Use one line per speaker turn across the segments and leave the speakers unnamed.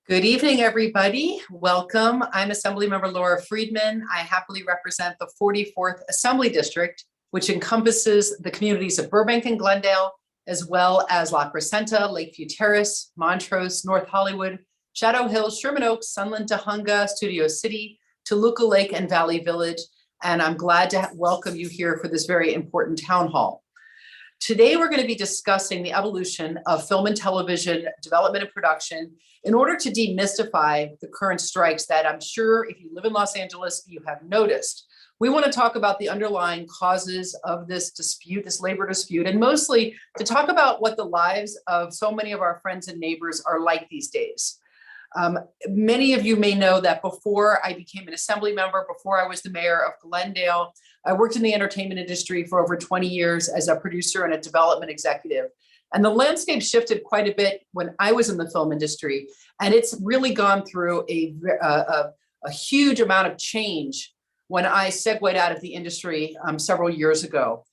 Good evening, everybody. Welcome. I'm Assemblymember Laura Friedman. I happily represent the 44th Assembly District, which encompasses the communities of Burbank and Glendale, as well as La Crescenta, Lakeview Terrace, Montrose, North Hollywood, Shadow Hills, Sherman Oaks, Sunland, Tujunga, Studio City, Toluca Lake, and Valley Village. And I'm glad to welcome you here for this very important town hall. Today, we're going to be discussing the evolution of film and television development and production in order to demystify the current strikes that I'm sure if you live in Los Angeles, you have noticed. We want to talk about the underlying causes of this dispute, this labor dispute, and mostly to talk about what the lives of so many of our friends and neighbors are like these days. Many of you may know that before I became an assembly member, before I was the mayor of Glendale, I worked in the entertainment industry for over 20 years as a producer and a development executive. And the landscape shifted quite a bit when I was in the film industry. And it's really gone through a huge amount of change when I segued out of the industry several years ago.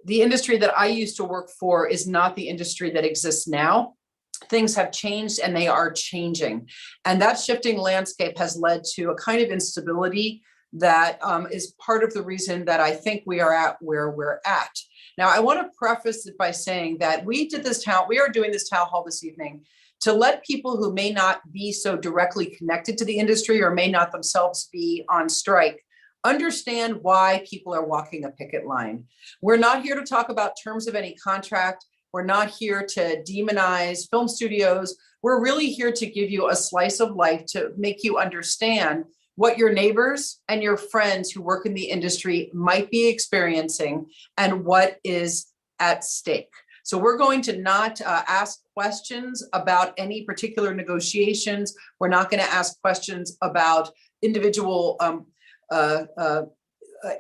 The industry that I used to work for is not the industry that exists now. Things have changed and they are changing. And that shifting landscape has led to a kind of instability that is part of the reason that I think we are at where we're at. Now, I want to preface it by saying that we are doing this town hall this evening to let people who may not be so directly connected to the industry or may not themselves be on strike understand why people are walking a picket line. We're not here to talk about terms of any contract. We're not here to demonize film studios. We're really here to give you a slice of life to make you understand what your neighbors and your friends who work in the industry might be experiencing and what is at stake. So we're going to not ask questions about any particular negotiations. We're not going to ask questions about individual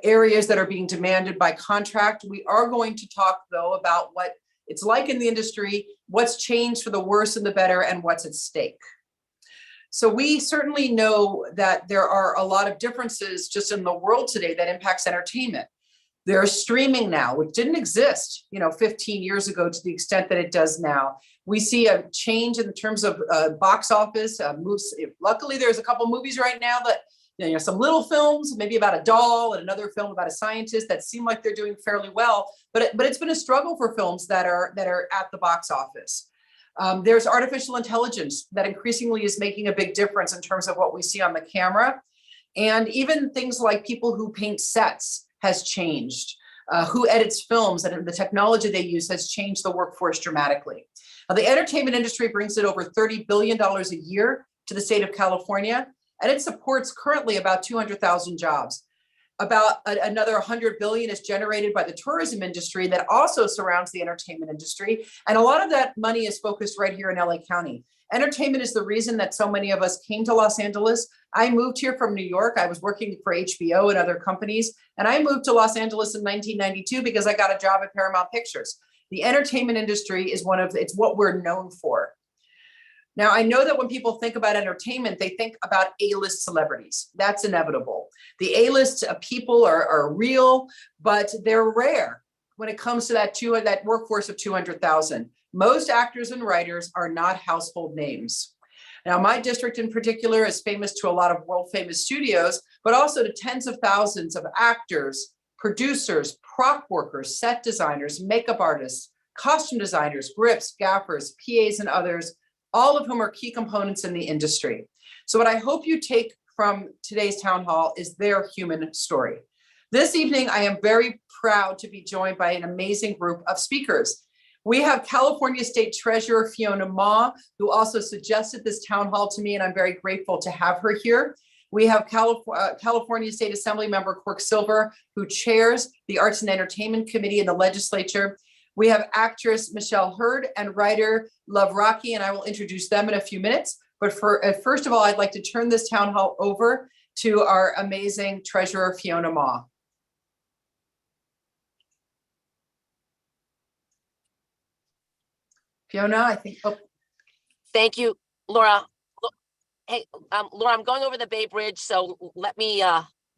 areas that are being demanded by contract. We are going to talk, though, about what it's like in the industry, what's changed for the worse and the better, and what's at stake. So we certainly know that there are a lot of differences just in the world today that impacts entertainment. There's streaming now, which didn't exist, 15 years ago to the extent that it does now. We see a change in terms of box office moves. Luckily, there's a couple movies right now that, some little films, maybe about a doll, and another film about a scientist that seem like they're doing fairly well. But it's been a struggle for films that are at the box office. There's artificial intelligence that increasingly is making a big difference in terms of what we see on the camera. And even things like people who paint sets has changed. Who edits films and the technology they use has changed the workforce dramatically. The entertainment industry brings in over $30 billion a year to the state of California, and it supports currently about 200,000 jobs. About another 100 billion is generated by the tourism industry that also surrounds the entertainment industry. And a lot of that money is focused right here in LA County. Entertainment is the reason that so many of us came to Los Angeles. I moved here from New York. I was working for HBO and other companies. And I moved to Los Angeles in 1992 because I got a job at Paramount Pictures. The entertainment industry is it's what we're known for. Now, I know that when people think about entertainment, they think about A-list celebrities. That's inevitable. The A-list people are real, but they're rare when it comes to that workforce of 200,000. Most actors and writers are not household names. Now, my district in particular is famous to a lot of world-famous studios, but also to tens of thousands of actors, producers, prop workers, set designers, makeup artists, costume designers, grips, gaffers, PAs, and others, all of whom are key components in the industry. So what I hope you take from today's town hall is their human story. This evening, I am very proud to be joined by an amazing group of speakers. We have California State Treasurer Fiona Ma, who also suggested this town hall to me, and I'm very grateful to have her here. We have California State Assembly Member Quirk Silver, who chairs the Arts and Entertainment Committee in the legislature. We have actress Michelle Hurd and writer Love Rocky, and I will introduce them in a few minutes. But first of all, I'd like to turn this town hall over to our amazing treasurer, Fiona Ma. Fiona, I think. Oh.
Thank you, Laura. Hey, Laura, I'm going over the Bay Bridge, so let me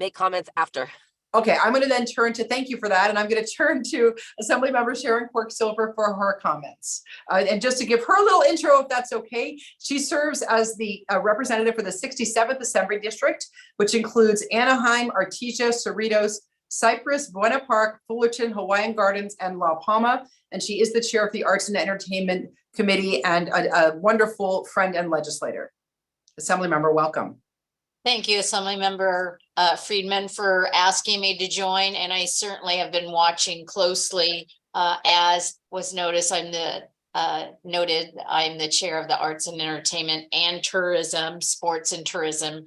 make comments after.
Okay, I'm going to then turn to, thank you for that, and I'm going to turn to Assemblymember Sharon Quirk-Silver for her comments. And just to give her a little intro, if that's okay, she serves as the representative for the 67th Assembly District, which includes Anaheim, Artesia, Cerritos, Cypress, Buena Park, Fullerton, Hawaiian Gardens, and La Palma. And she is the chair of the Arts and Entertainment Committee and a wonderful friend and legislator. Assemblymember, welcome.
Thank you, Assemblymember Friedman, for asking me to join, and I certainly have been watching closely. As was noticed, I'm the chair of the Arts and Entertainment and Tourism, Sports and Tourism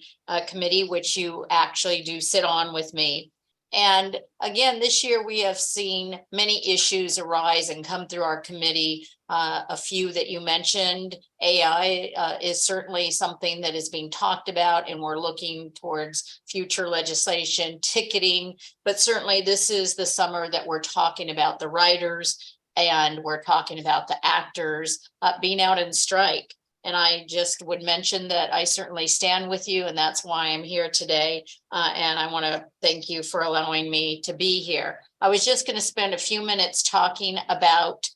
Committee, which you actually do sit on with me. And again, this year we have seen many issues arise and come through our committee. A few that you mentioned, AI is certainly something that is being talked about, and we're looking towards future legislation, ticketing, but certainly this is the summer that we're talking about the writers and we're talking about the actors being out in strike. And I just would mention that I certainly stand with you, and that's why I'm here today. And I want to thank you for allowing me to be here. I was just going to spend a few minutes talking about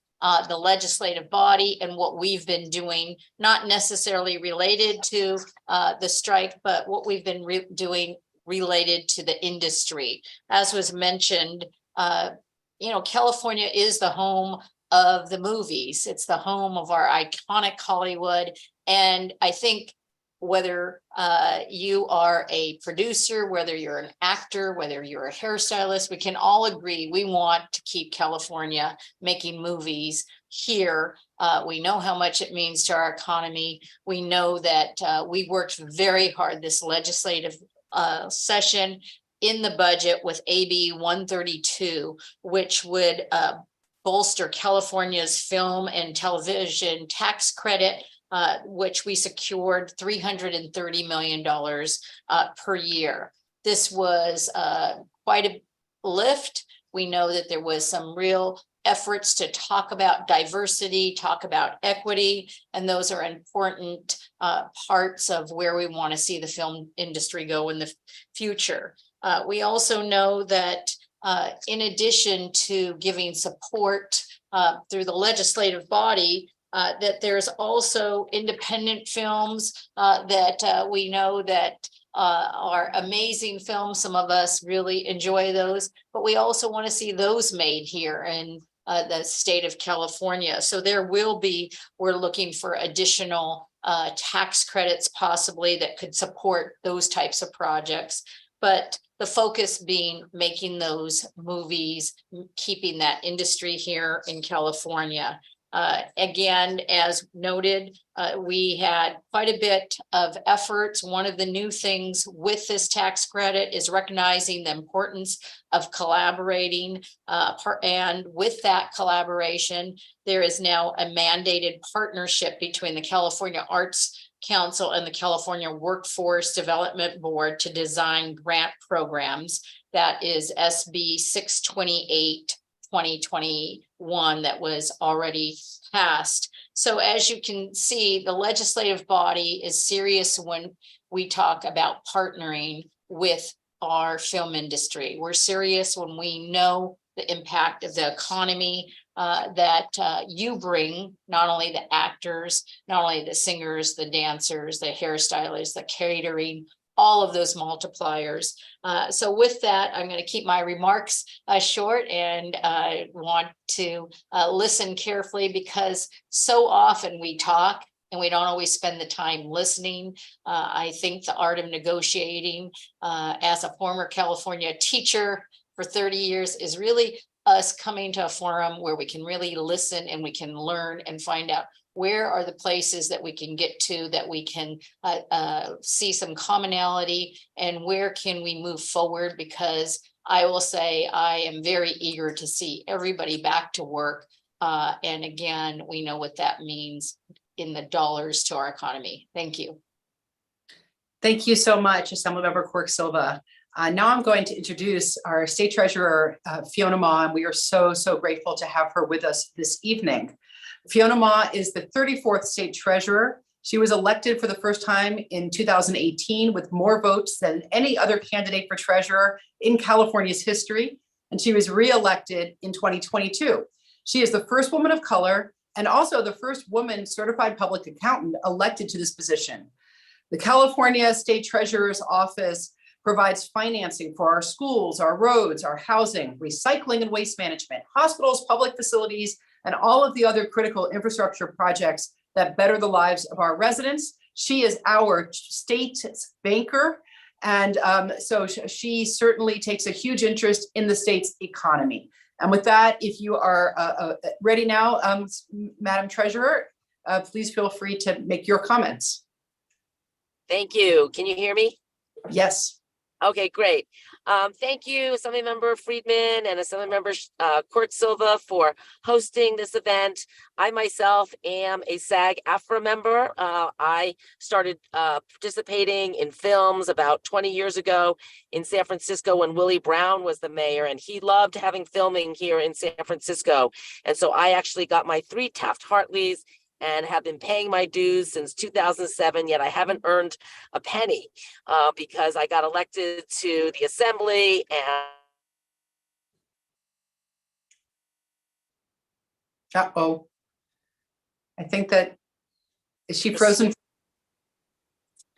the legislative body and what we've been doing, not necessarily related to the strike, but what we've been doing related to the industry. As was mentioned, California is the home of the movies. It's the home of our iconic Hollywood. And I think whether you are a producer, whether you're an actor, whether you're a hairstylist, we can all agree we want to keep California making movies here. We know how much it means to our economy. We know that we worked very hard this legislative session in the budget with AB 132, which would bolster California's film and television tax credit, which we secured $330 million per year. This was quite a lift. We know that there was some real efforts to talk about diversity, talk about equity, and those are important parts of where we want to see the film industry go in the future. We also know that in addition to giving support through the legislative body, that there's also independent films that we know that are amazing films. Some of us really enjoy those, but we also want to see those made here in the state of California. So we're looking for additional tax credits possibly that could support those types of projects. But the focus being making those movies, keeping that industry here in California. Again, as noted, we had quite a bit of efforts. One of the new things with this tax credit is recognizing the importance of collaborating. And with that collaboration, there is now a mandated partnership between the California Arts Council and the California Workforce Development Board to design grant programs. That is SB 628 2021 that was already passed. So as you can see, the legislative body is serious when we talk about partnering with our film industry. We're serious when we know the impact of the economy that you bring, not only the actors, not only the singers, the dancers, the hairstylists, the catering, all of those multipliers. So with that, I'm going to keep my remarks short, and I want to listen carefully, because so often we talk and we don't always spend the time listening. I think the art of negotiating, as a former California teacher for 30 years, is really us coming to a forum where we can really listen and we can learn and find out where are the places that we can get to, that we can see some commonality, and where can we move forward? Because I will say I am very eager to see everybody back to work. And again, we know what that means in the dollars to our economy. Thank you.
Thank you so much, Assemblymember Quirk-Silva. Now I'm going to introduce our State Treasurer, Fiona Ma, and we are so grateful to have her with us this evening. Fiona Ma is the 34th State Treasurer. She was elected for the first time in 2018 with more votes than any other candidate for treasurer in California's history, and she was re-elected in 2022. She is the first woman of color and also the first woman certified public accountant elected to this position. The California State Treasurer's Office provides financing for our schools, our roads, our housing, recycling and waste management, hospitals, public facilities, and all of the other critical infrastructure projects that better the lives of our residents. She is our state banker, and so she certainly takes a huge interest in the state's economy. And with that, if you are ready now, Madam Treasurer, please feel free to make your comments.
Thank you. Can you hear me?
Yes.
Okay, great. Thank you, Assemblymember Friedman and Assemblymember Court Silva for hosting this event. I myself am a SAG-AFTRA member. I started participating in films about 20 years ago in San Francisco when Willie Brown was the mayor, and he loved having filming here in San Francisco. And so I actually got my 3 Taft-Hartleys and have been paying my dues since 2007, yet I haven't earned a penny because I got elected to the assembly and
Uh-oh. I think that, is she frozen?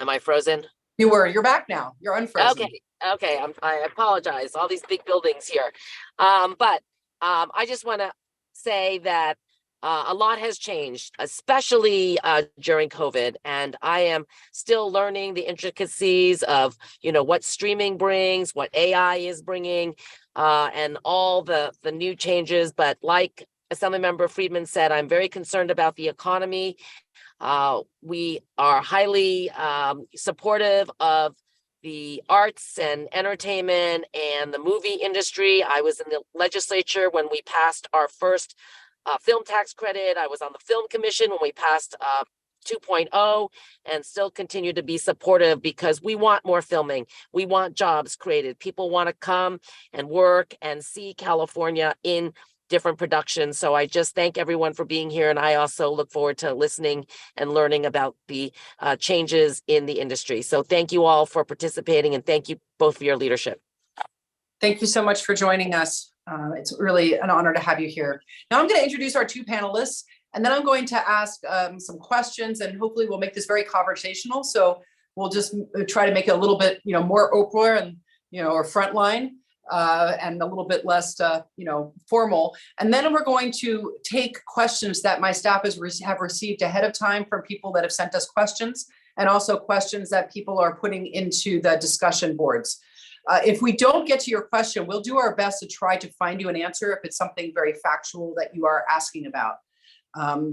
am I frozen?
You were, you're back now. You're unfrozen.
Okay, I apologize, all these big buildings here. But I just want to say that a lot has changed, especially during COVID, and I am still learning the intricacies of, what streaming brings, what AI is bringing, and all the new changes. But like Assemblymember Friedman said, I'm very concerned about the economy. We are highly supportive of the arts and entertainment and the movie industry. I was in the legislature when we passed our first film tax credit. I was on the film commission when we passed 2.0 and still continue to be supportive because we want more filming. We want jobs created. People want to come and work and see California in different productions. So I just thank everyone for being here. And I also look forward to listening and learning about the changes in the industry. So thank you all for participating, and thank you both for your leadership.
Thank you so much for joining us. It's really an honor to have you here. Now I'm going to introduce our 2 panelists, and then I'm going to ask some questions, and hopefully we'll make this very conversational. So we'll just try to make it a little bit, more Oprah and, or frontline, and a little bit less, formal. And then we're going to take questions that my staff have received ahead of time from people that have sent us questions, and also questions that people are putting into the discussion boards. If we don't get to your question, we'll do our best to try to find you an answer if it's something very factual that you are asking about.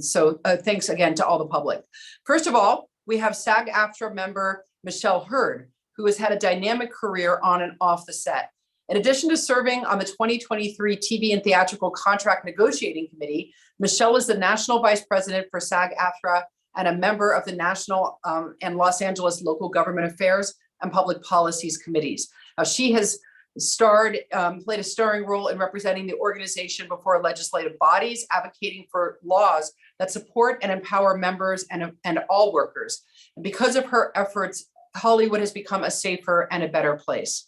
So thanks again to all the public. First of all, we have SAG-AFTRA member Michelle Hurd, who has had a dynamic career on and off the set. In addition to serving on the 2023 TV and Theatrical Contract Negotiating Committee, Michelle is the National Vice President for SAG-AFTRA and a member of the National and Los Angeles Local Government Affairs and Public Policies Committees. She has played a starring role in representing the organization before legislative bodies, advocating for laws that support and empower members and all workers. And because of her efforts, Hollywood has become a safer and a better place.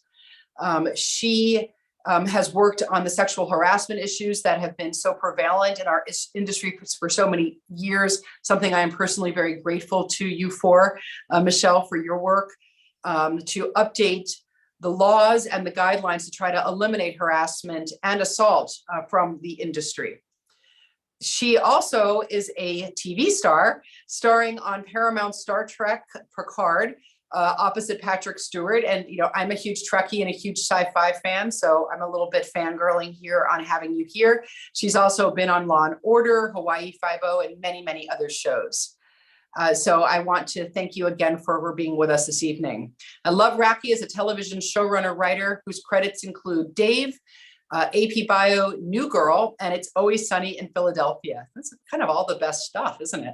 She has worked on the sexual harassment issues that have been so prevalent in our industry for so many years, something I am personally very grateful to you for, Michelle, for your work to update the laws and the guidelines to try to eliminate harassment and assault from the industry. She also is a TV star, starring on Paramount's Star Trek Picard, opposite Patrick Stewart. And, I'm a huge Trekkie and a huge sci-fi fan, so I'm a little bit fangirling here on having you here. She's also been on Law and Order, Hawaii Five-0, and many, many other shows. So I want to thank you again for being with us this evening. Love Raki is a television showrunner writer whose credits include Dave, AP Bio, New Girl, and It's Always Sunny in Philadelphia. That's kind of all the best stuff, isn't it?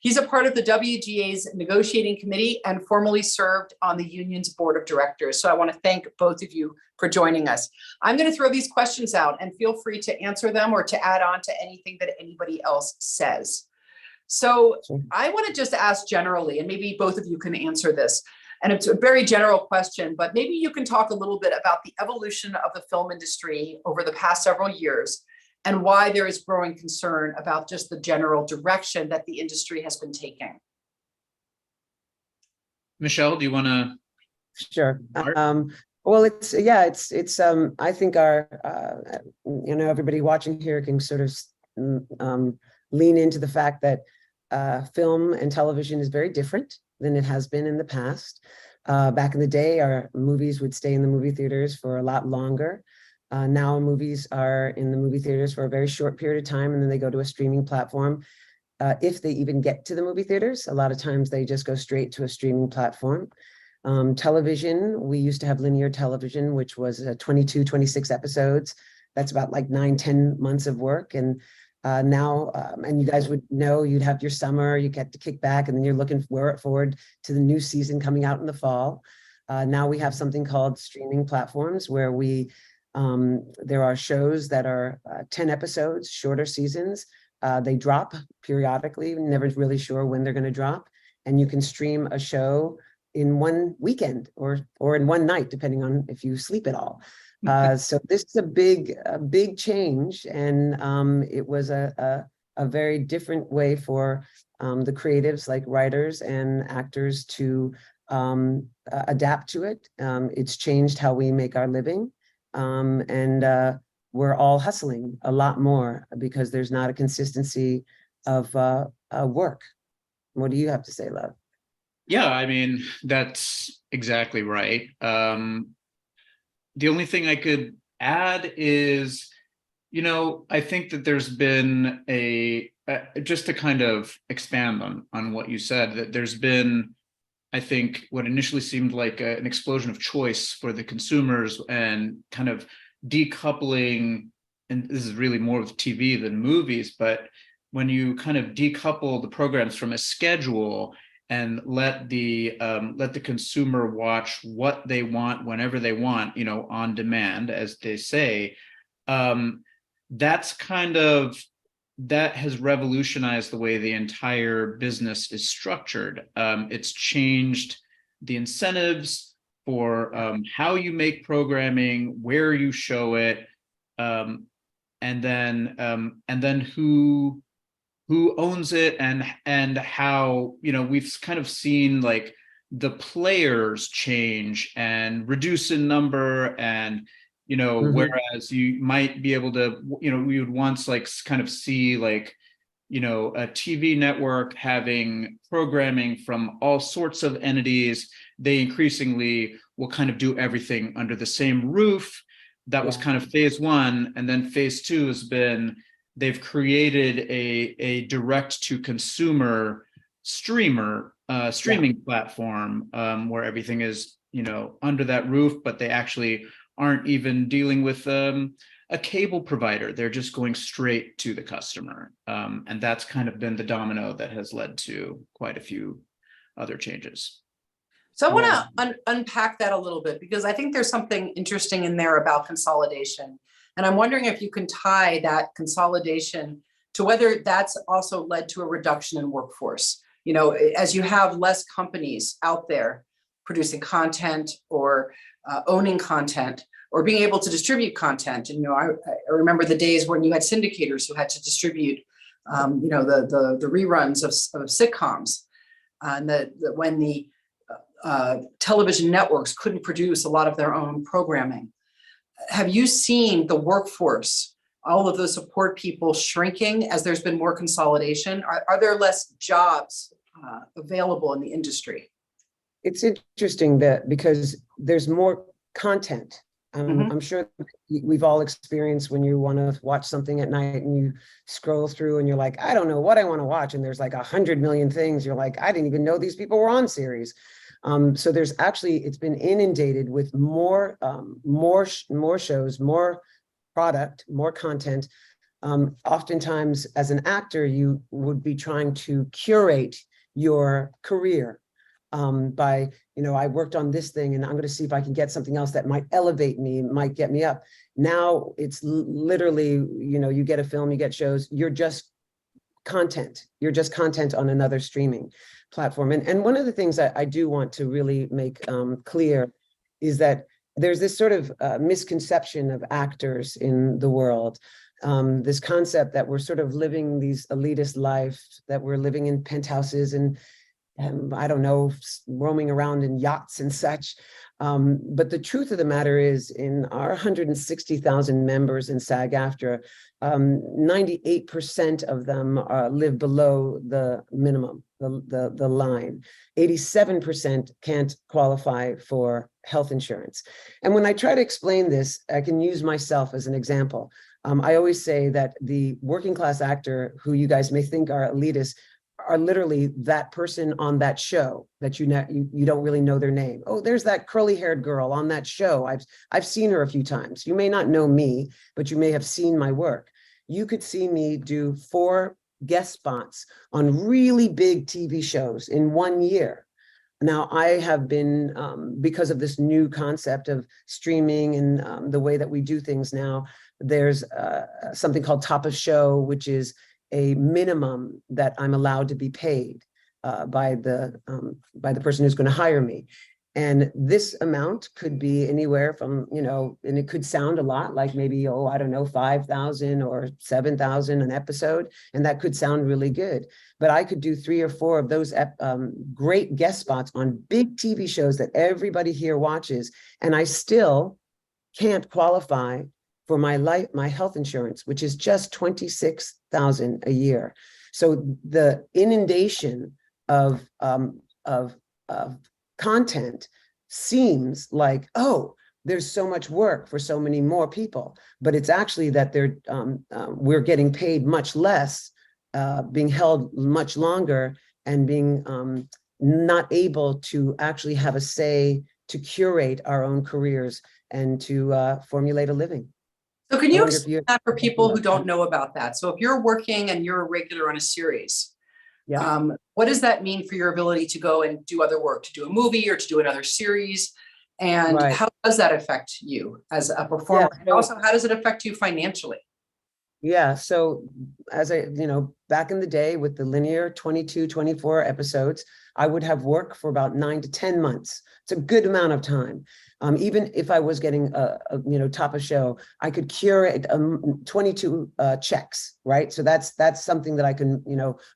He's a part of the WGA's negotiating committee and formerly served on the union's board of directors. So I want to thank both of you for joining us. I'm going to throw these questions out, and feel free to answer them or to add on to anything that anybody else says. So
Sure.
I want to just ask generally, and maybe both of you can answer this. And it's a very general question, but maybe you can talk a little bit about the evolution of the film industry over the past several years and why there is growing concern about just the general direction that the industry has been taking.
Michelle, do you want to?
Sure.
Art?
Well, I think everybody watching here can sort of lean into the fact that film and television is very different than it has been in the past. Back in the day, our movies would stay in the movie theaters for a lot longer. Now movies are in the movie theaters for a very short period of time, and then they go to a streaming platform. If they even get to the movie theaters, a lot of times they just go straight to a streaming platform. Television, we used to have linear television, which was 22, 26 episodes. That's about like 9-10 months of work. And now, and you guys would know, you'd have your summer, you get to kick back, and then you're looking forward to the new season coming out in the fall. Now we have something called streaming platforms where there are shows that are 10 episodes, shorter seasons. They drop periodically, never really sure when they're going to drop. And you can stream a show in one weekend or in one night, depending on if you sleep at all. So this is a big change, and it was a very different way for the creatives, like writers and actors, to adapt to it. It's changed how we make our living, and we're all hustling a lot more because there's not a consistency of work. What do you have to say, Love?
Yeah, I mean, that's exactly right. The only thing I could add is, I think that there's been just to kind of expand on what you said, that there's been, I think, what initially seemed like an explosion of choice for the consumers and kind of decoupling, and this is really more with TV than movies, but when you kind of decouple the programs from a schedule and let the consumer watch what they want whenever they want, on demand, as they say, that has revolutionized the way the entire business is structured. It's changed the incentives for how you make programming, where you show it, and then who owns it, and how, we've kind of seen like the players change and reduce in number, and whereas you might be able to, we would once like kind of see like, a TV network having programming from all sorts of entities. They increasingly will kind of do everything under the same roof. That was kind of phase one, and then phase two has been, they've created a direct to consumer streaming platform, where everything is, under that roof, but they actually aren't even dealing with a cable provider. They're just going straight to the customer. And that's kind of been the domino that has led to quite a few other changes.
So I want to unpack that a little bit, because I think there's something interesting in there about consolidation. And I'm wondering if you can tie that consolidation to whether that's also led to a reduction in workforce. As you have less companies out there producing content or owning content or being able to distribute content. And, I remember the days when you had syndicators who had to distribute, the reruns of sitcoms, and when the television networks couldn't produce a lot of their own programming. Have you seen the workforce, all of those support people, shrinking as there's been more consolidation? Are there less jobs available in the industry?
It's interesting because there's more content. I'm sure we've all experienced when you want to watch something at night and you scroll through and you're like, I don't know what I want to watch. And there's like 100 million things. You're like, I didn't even know these people were on series. So there's actually, it's been inundated with more shows, more product, more content. Oftentimes as an actor, you would be trying to curate your career by, I worked on this thing and I'm going to see if I can get something else that might elevate me, might get me up. Now it's literally, you get a film, you get shows, you're just content. You're just content on another streaming platform. And one of the things I do want to really make clear is that there's this sort of misconception of actors in the world. This concept that we're sort of living these elitist lives, that we're living in penthouses and I don't know, roaming around in yachts and such. But the truth of the matter is, in our 160,000 members in SAG-AFTRA, 98% of them live below the minimum, the line. 87% can't qualify for health insurance. And when I try to explain this, I can use myself as an example. I always say that the working class actor, who you guys may think are elitist, are literally that person on that show that you don't really know their name. Oh, there's that curly-haired girl on that show. I've seen her a few times. You may not know me, but you may have seen my work. You could see me do 4 guest spots on really big TV shows in 1 year. Now, I have been, because of this new concept of streaming and the way that we do things now, there's something called top of show, which is a minimum that I'm allowed to be paid by the person who's going to hire me. And this amount could be anywhere from, and it could sound a lot like maybe, I don't know, 5,000 or 7,000 an episode. And that could sound really good. But I could do 3 or 4 of those great guest spots on big TV shows that everybody here watches. And I still can't qualify for my health insurance, which is just $26,000 a year. So the inundation of content seems like, oh, there's so much work for so many more people, but it's actually that we're getting paid much less, being held much longer, and being not able to actually have a say to curate our own careers and to formulate a living.
So can you explain that for people who don't know about that? So if you're working and you're a regular on a series, what does that mean for your ability to go and do other work, to do a movie or to do another series? And how does that affect you as a performer? And also, how does it affect you financially?
Yeah, so as back in the day with the linear 22, 24 episodes, I would have work for about 9 to 10 months. It's a good amount of time. Even if I was getting top of show, I could curate 22 checks, right? So that's something that I can,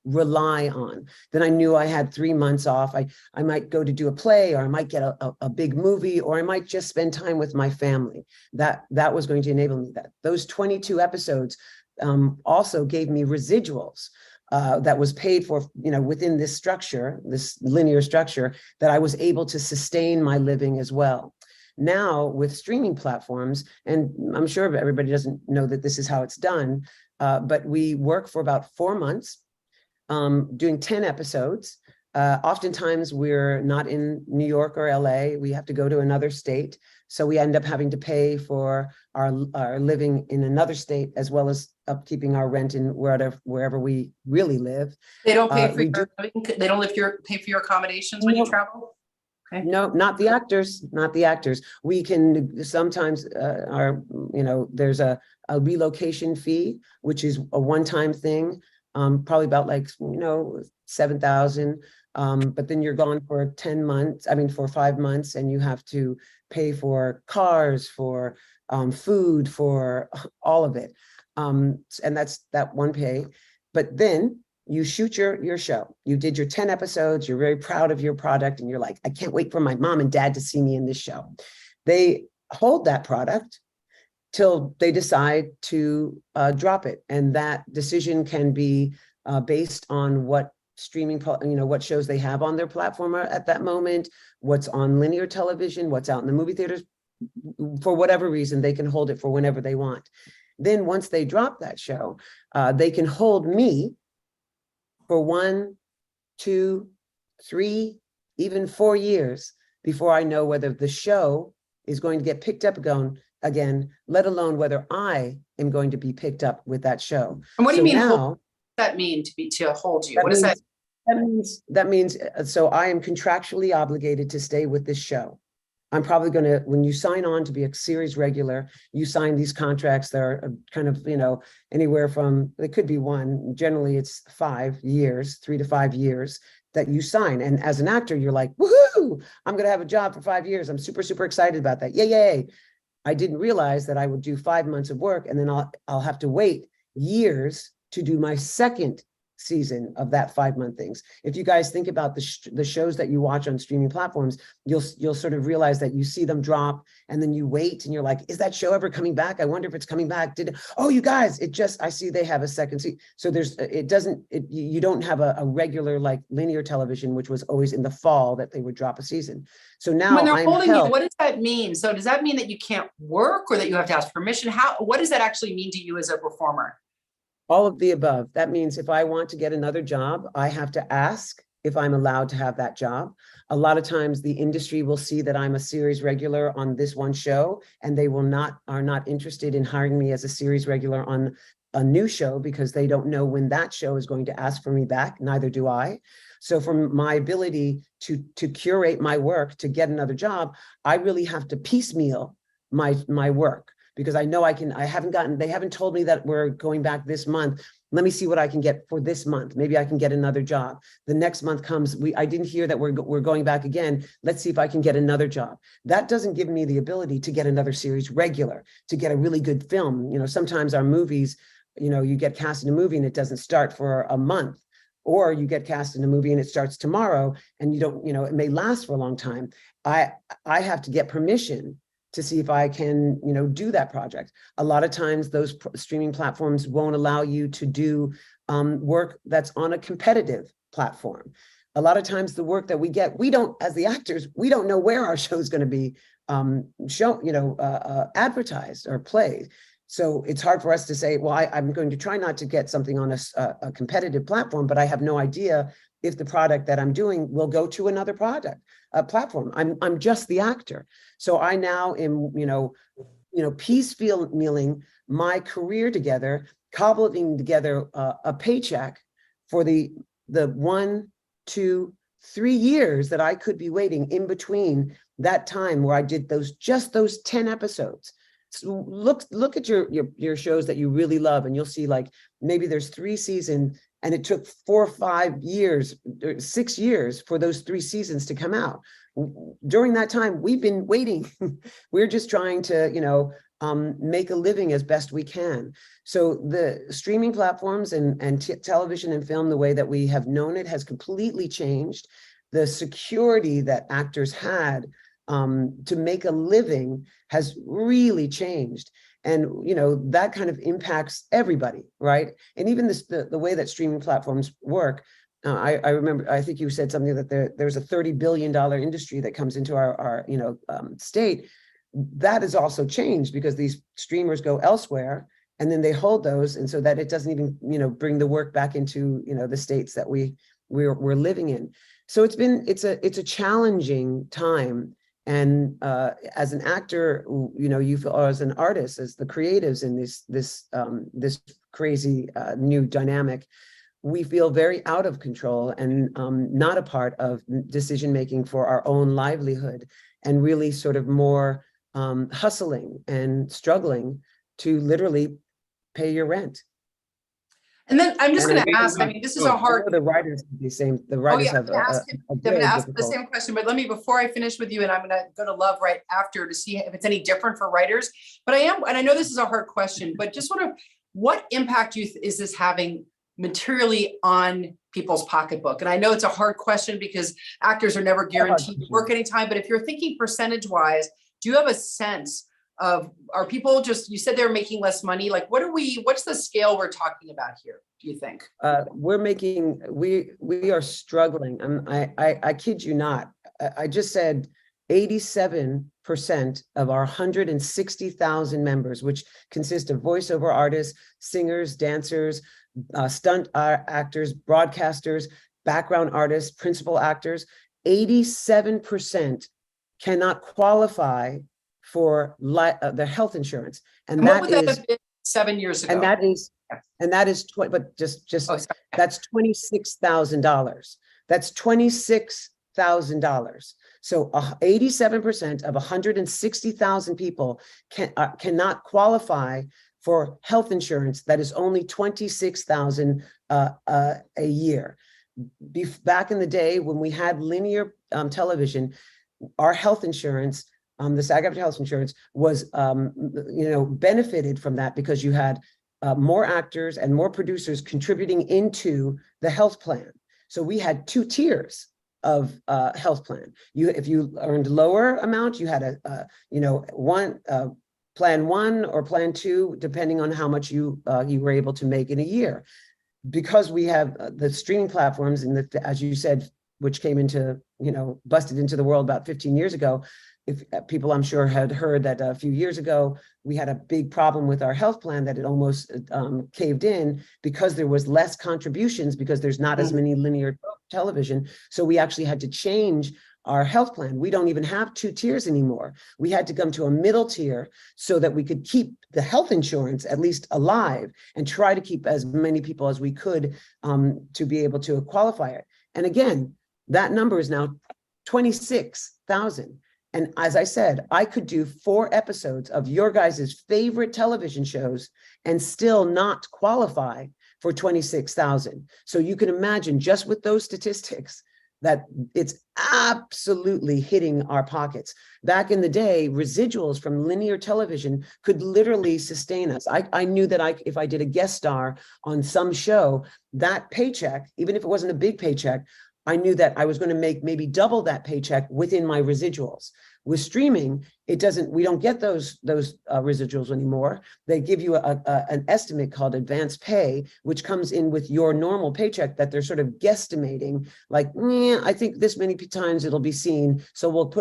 rely on. Then I knew I had 3 months off. I might go to do a play, or I might get a big movie, or I might just spend time with my family. That was going to enable me that. Those 22 episodes also gave me residuals that was paid for, within this structure, this linear structure, that I was able to sustain my living as well. Now with streaming platforms, and I'm sure everybody doesn't know that this is how it's done, but we work for about 4 months doing 10 episodes. Oftentimes we're not in New York or LA. We have to go to another state. So we end up having to pay for our living in another state, as well as upkeeping our rent in wherever we really live.
They don't pay for they don't pay for your accommodations when you travel? Okay.
No, not the actors, not the actors. We can sometimes there's a relocation fee, which is a one-time thing, probably about 7,000. But then you're gone for 10 months, for 5 months, and you have to pay for cars, for food, for all of it. And that's that one pay. But then you shoot your show. You did your 10 episodes. You're very proud of your product. And you're like, I can't wait for my mom and dad to see me in this show. They hold that product till they decide to drop it. And that decision can be based on what streaming, what shows they have on their platform at that moment, what's on linear television, what's out in the movie theaters. For whatever reason, they can hold it for whenever they want. Then once they drop that show, they can hold me for 1, 2, 3, even 4 years before I know whether the show is going to get picked up again, let alone whether I am going to be picked up with that show.
And what do you mean?
Now,
what does that mean to hold you? What does that?
That means so I am contractually obligated to stay with this show. I'm probably going to, when you sign on to be a series regular, you sign these contracts that are kind of, anywhere from, it could be one, generally it's 5 years, 3 to 5 years that you sign. And as an actor, you're like, woohoo, I'm going to have a job for 5 years. I'm super, super excited about that. Yay, yay. I didn't realize that I would do 5 months of work and then I'll have to wait years to do my second season of that 5-month things. If you guys think about the shows that you watch on streaming platforms, you'll sort of realize that you see them drop and then you wait and you're like, is that show ever coming back? I wonder if it's coming back. Oh, you guys, I see they have a second season. So you don't have a regular like linear television, which was always in the fall that they would drop a season. So now
when they're
I'm
holding you,
held.
what does that mean? So does that mean that you can't work or that you have to ask permission? What does that actually mean to you as a performer?
All of the above. That means if I want to get another job, I have to ask if I'm allowed to have that job. A lot of times the industry will see that I'm a series regular on this one show, and they are not interested in hiring me as a series regular on a new show because they don't know when that show is going to ask for me back. Neither do I. So for my ability to curate my work to get another job, I really have to piecemeal my work. Because I know they haven't told me that we're going back this month. Let me see what I can get for this month. Maybe I can get another job. The next month comes, I didn't hear that we're going back again. Let's see if I can get another job. That doesn't give me the ability to get another series regular, to get a really good film. Sometimes our movies, you get cast in a movie and it doesn't start for a month. Or you get cast in a movie and it starts tomorrow and it may last for a long time. I have to get permission to see if I can, do that project. A lot of times those streaming platforms won't allow you to do work that's on a competitive platform. A lot of times the work that we get, as the actors, we don't know where our show is going to be advertised or played. So it's hard for us to say, well, I'm going to try not to get something on a competitive platform, but I have no idea if the product that I'm doing will go to another platform. I'm just the actor. So I now am, piecemealing my career together, cobbling together a paycheck for the 1, 2, 3 years that I could be waiting in between that time where I did those 10 episodes. So look at your shows that you really love, and you'll see like maybe there's 3 seasons and it took 4 or 5 years, 6 years for those 3 seasons to come out. During that time, we've been waiting. We're just trying to, make a living as best we can. So the streaming platforms and television and film, the way that we have known it has completely changed. The security that actors had to make a living has really changed. And, that kind of impacts everybody, right? And even the way that streaming platforms work, I remember, I think you said something that there's a $30 billion industry that comes into our state. That has also changed because these streamers go elsewhere and then they hold those. And so that it doesn't even, bring the work back into, the states that we're living in. So it's a challenging time. And as an actor, you feel, or as an artist, as the creatives in this crazy new dynamic, we feel very out of control and not a part of decision making for our own livelihood, and really sort of more hustling and struggling to literally pay your rent.
And then I'm just
And
going to ask, this is a hard.
The writers the same. The writers have
I'm going to ask the same question, but before I finish with you, and I'm going to go to Love right after to see if it's any different for writers. But and I know this is a hard question, but just sort of what impact is this having materially on people's pocketbook? And I know it's a hard question because actors are never guaranteed to work anytime, but if you're thinking percentage wise, do you have a sense of, are people you said they're making less money? Like, what's the scale we're talking about here, do you think?
We are struggling. I kid you not. I just said 87% of our 160,000 members, which consist of voiceover artists, singers, dancers, stunt actors, broadcasters, background artists, principal actors, 87% cannot qualify for their health insurance. And
what would that have been 7 years ago?
And that is but just that's $26,000. That's $26 $26,000. So 87% of 160,000 people cannot qualify for health insurance that is only 26,000 a year. Back in the day when we had linear television, our health insurance, the SAG-AFTRA health insurance was, benefited from that because you had more actors and more producers contributing into the health plan. So we had 2 tiers of health plan. If you earned lower amount, you had plan 1 or plan 2, depending on how much you were able to make in a year. Because we have the streaming platforms and as you said, which came into, busted into the world about 15 years ago. If people, I'm sure, had heard that a few years ago, we had a big problem with our health plan that it almost caved in because there was less contributions because there's not as many linear television. So we actually had to change our health plan. We don't even have 2 tiers anymore. We had to come to a middle tier so that we could keep the health insurance at least alive and try to keep as many people as we could to be able to qualify it. And again, that number is now 26,000. And as I said, I could do 4 episodes of your guys' favorite television shows and still not qualify for 26,000. So you can imagine just with those statistics that it's absolutely hitting our pockets. Back in the day, residuals from linear television could literally sustain us. I knew that if I did a guest star on some show, that paycheck, even if it wasn't a big paycheck, I knew that I was going to make maybe double that paycheck within my residuals. With streaming, we don't get those residuals anymore. They give you an estimate called advance pay, which comes in with your normal paycheck that they're sort of guesstimating, like, I think this many times it'll be seen, so we'll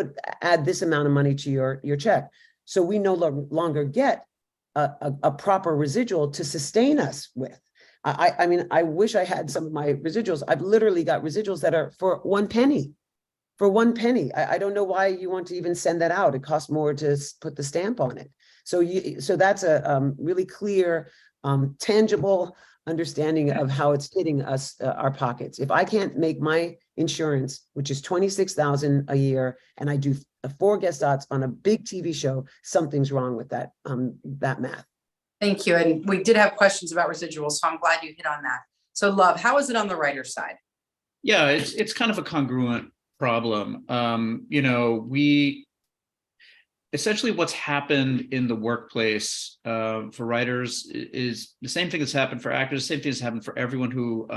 add this amount of money to your check. So we no longer get a proper residual to sustain us with. I mean, I wish I had some of my residuals. I've literally got residuals that are for 1 penny. For 1 penny. I don't know why you want to even send that out. It costs more to put the stamp on it. So that's a really clear, tangible understanding of how it's hitting us, our pockets. If I can't make my insurance, which is 26,000 a year, and I do 4 guest spots on a big TV show, something's wrong with that math.
Thank you. And we did have questions about residuals, so I'm glad you hit on that. So Love, how is it on the writer's side?
Yeah, it's kind of a congruent problem. We essentially what's happened in the workplace for writers is the same thing that's happened for actors, the same thing that's happened for everyone who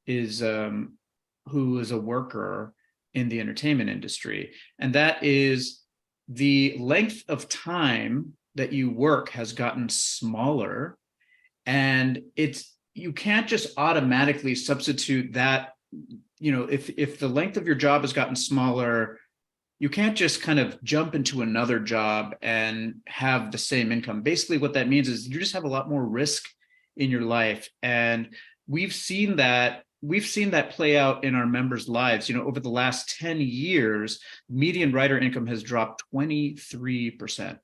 is a worker in the entertainment industry. And that is the length of time that you work has gotten smaller, and you can't just automatically substitute that. If the length of your job has gotten smaller, you can't just kind of jump into another job and have the same income. Basically, what that means is you just have a lot more risk in your life. And we've seen that play out in our members' lives. Over the last 10 years, median writer income has dropped 23%.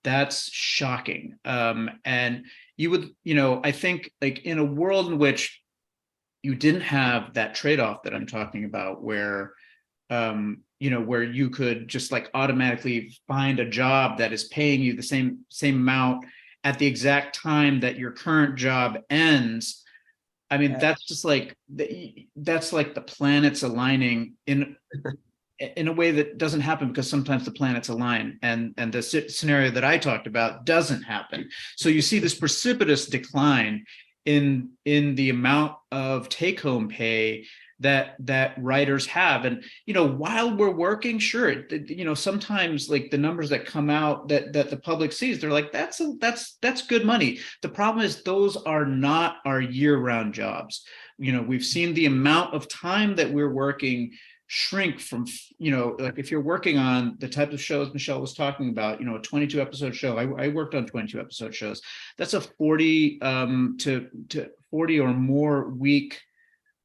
That's shocking. And you would, I think, like, in a world in which you didn't have that trade-off that I'm talking about, where where you could just like automatically find a job that is paying you the same amount at the exact time that your current job ends. I mean, that's just like that's like the planets aligning in a way that doesn't happen, because sometimes the planets align and the scenario that I talked about doesn't happen. So you see this precipitous decline in the amount of take-home pay that writers have. And while we're working, sure, sometimes like the numbers that come out that the public sees, they're like, that's good money. The problem is those are not our year-round jobs. We've seen the amount of time that we're working shrink from, like if you're working on the type of shows Michelle was talking about, a 22 episode show. I worked on 22 episode shows. That's a 40 to 40 or more week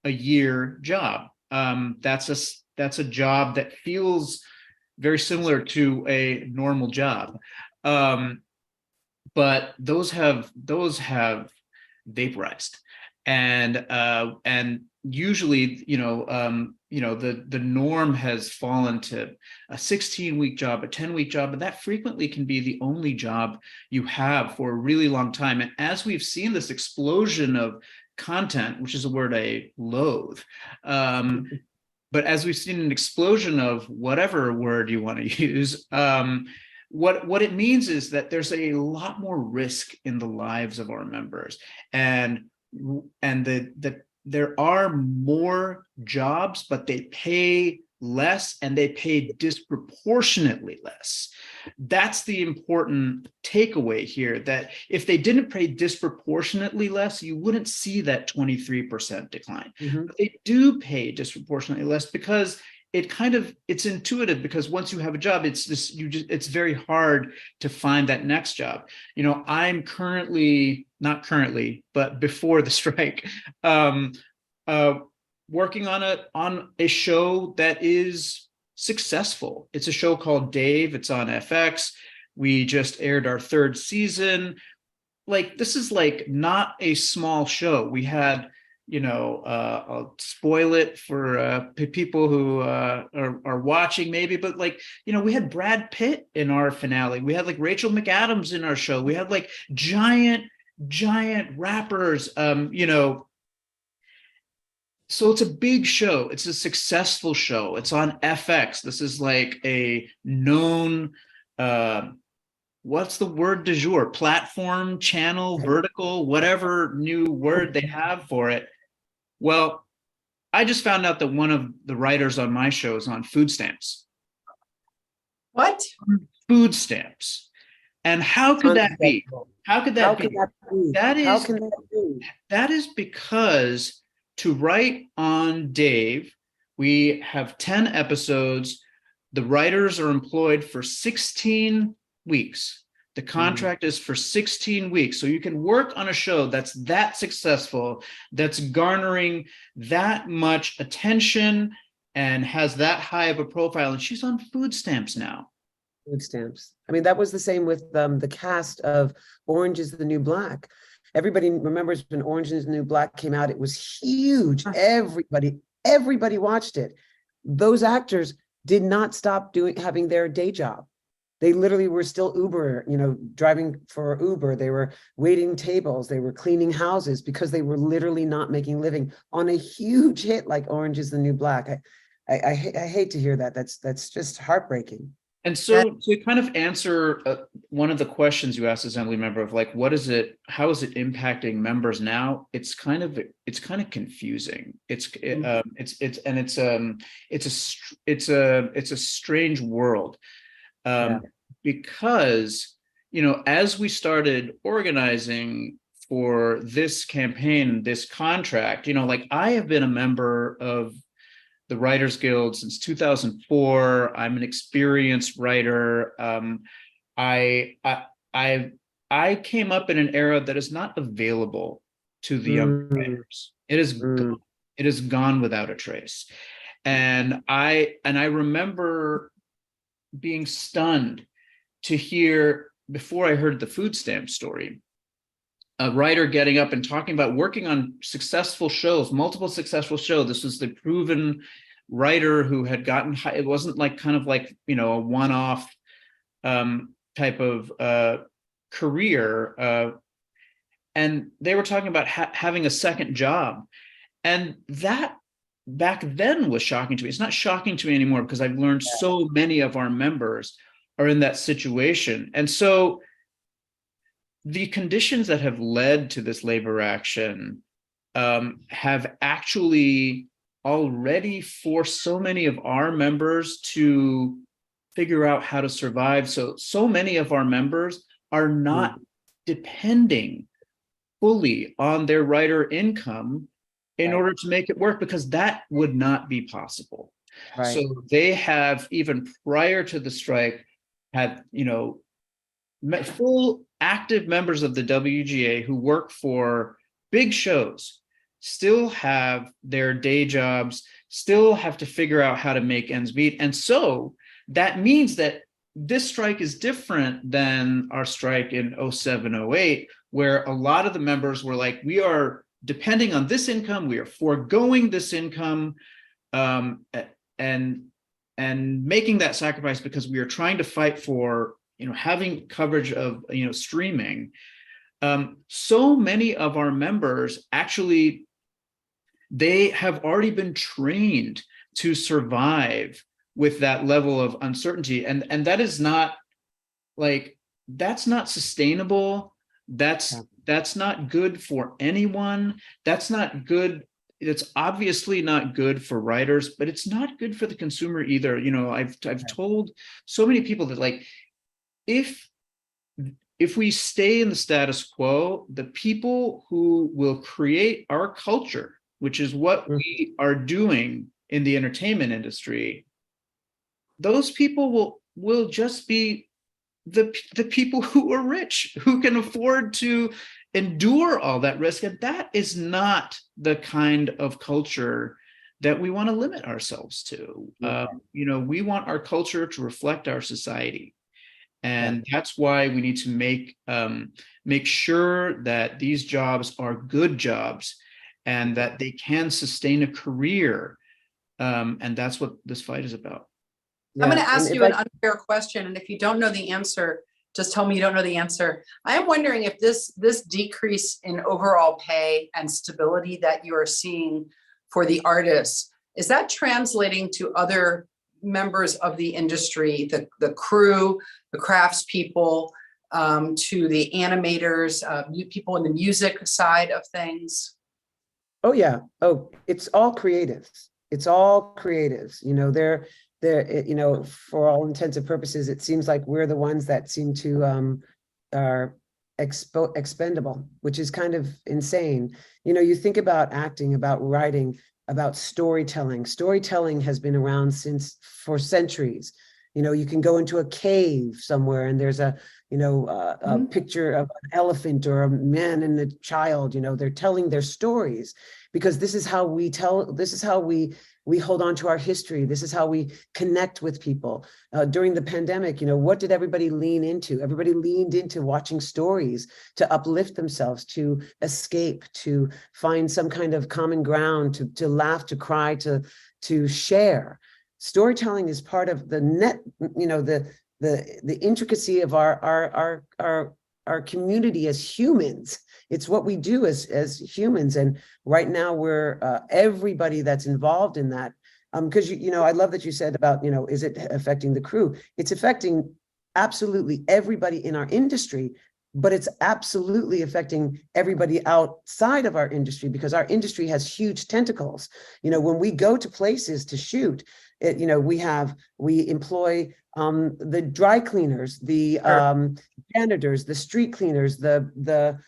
a year job. That's a job that feels very similar to a normal job. But those have vaporized. And usually, the norm has fallen to a 16-week job, a 10-week job, and that frequently can be the only job you have for a really long time. And as we've seen this explosion of content, which is a word I loathe, but as we've seen an explosion of whatever word you want to use, what it means is that there's a lot more risk in the lives of our members, and there are more jobs, but they pay less, and they pay disproportionately less. That's the important takeaway here, that if they didn't pay disproportionately less, you wouldn't see that 23% decline. But they do pay disproportionately less because it's intuitive, because once you have a job, it's very hard to find that next job. I'm not currently, but before the strike, working on a show that is successful. It's a show called Dave. It's on FX. We just aired our 3rd season. This is not a small show. We had, I'll spoil it for people who are watching maybe, but we had Brad Pitt in our finale. We had Rachel McAdams in our show. We had giant rappers, so it's a big show. It's a successful show. It's on FX. This is a known, what's the word du jour? Platform, channel, vertical, whatever new word they have for it. Well, I just found out that one of the writers on my show is on food stamps.
What?
Food stamps. And how could that be? How could that be? That is because to write on Dave, we have 10 episodes. The writers are employed for 16 weeks. The contract is for 16 weeks. So you can work on a show that's that successful, that's garnering that much attention and has that high of a profile. And she's on food stamps now.
Food stamps. I mean, that was the same with the cast of Orange is the New Black. Everybody remembers when Orange is the New Black came out, it was huge. Everybody watched it. Those actors did not stop having their day job. They literally were still Uber, driving for Uber. They were waiting tables. They were cleaning houses because they were literally not making a living on a huge hit like Orange is the New Black. I hate to hear that. That's just heartbreaking.
And so to kind of answer one of the questions you asked, Assembly Member, of how is it impacting members now? It's kind of confusing. It's a strange world. Because, as we started organizing for this campaign, this contract, I have been a member of the Writers Guild since 2004. I'm an experienced writer. I came up in an era that is not available to the young writers. It is gone without a trace. And I remember being stunned to hear, before I heard the food stamp story, a writer getting up and talking about working on successful shows, multiple successful shows. This was the proven writer who had gotten high. It wasn't a one-off type of career. And they were talking about having a second job. And that back then was shocking to me. It's not shocking to me anymore because I've learned so many of our members are in that situation. And so the conditions that have led to this labor action have actually already forced so many of our members to figure out how to survive. So many of our members are not depending fully on their writer income in order to make it work, because that would not be possible. So they have, even prior to the strike, had, full active members of the WGA who work for big shows, still have their day jobs, still have to figure out how to make ends meet. And so that means that this strike is different than our strike in 07, 08, where a lot of the members were like, we are depending on this income, we are foregoing this income, and making that sacrifice because we are trying to fight for, having coverage of, streaming. So many of our members actually, they have already been trained to survive with that level of uncertainty, and that is not that's not sustainable. That's not good for anyone. That's not good. It's obviously not good for writers, but it's not good for the consumer either. I've told so many people that if we stay in the status quo, the people who will create our culture, which is what we are doing in the entertainment industry, those people will just be the people who are rich, who can afford to endure all that risk. And that is not the kind of culture that we want to limit ourselves to. We want our culture to reflect our society. And that's why we need to make sure that these jobs are good jobs and that they can sustain a career. And that's what this fight is about.
I'm going to ask you an unfair question, and if you don't know the answer, just tell me you don't know the answer. I am wondering if this decrease in overall pay and stability that you are seeing for the artists, is that translating to other members of the industry, the crew, the craftspeople, to the animators, people in the music side of things?
Oh yeah. Oh, it's all creatives. It's all creatives. They're, for all intents and purposes, it seems like we're the ones that seem to are expendable, which is kind of insane. You think about acting, about writing, about storytelling. Storytelling has been around for centuries. You can go into a cave somewhere and there's a picture of an elephant or a man and a child. They're telling their stories because this is how we tell. This is how we hold on to our history. This is how we connect with people. During the pandemic, what did everybody lean into? Everybody leaned into watching stories to uplift themselves, to escape, to find some kind of common ground, to laugh, to cry, to share. Storytelling is part of the the intricacy of our community as humans. It's what we do as humans. And right now we're everybody that's involved in that. Because I love that you said about, is it affecting the crew? It's affecting absolutely everybody in our industry, but it's absolutely affecting everybody outside of our industry because our industry has huge tentacles. When we go to places to shoot, we employ the dry cleaners, the janitors, the street cleaners, the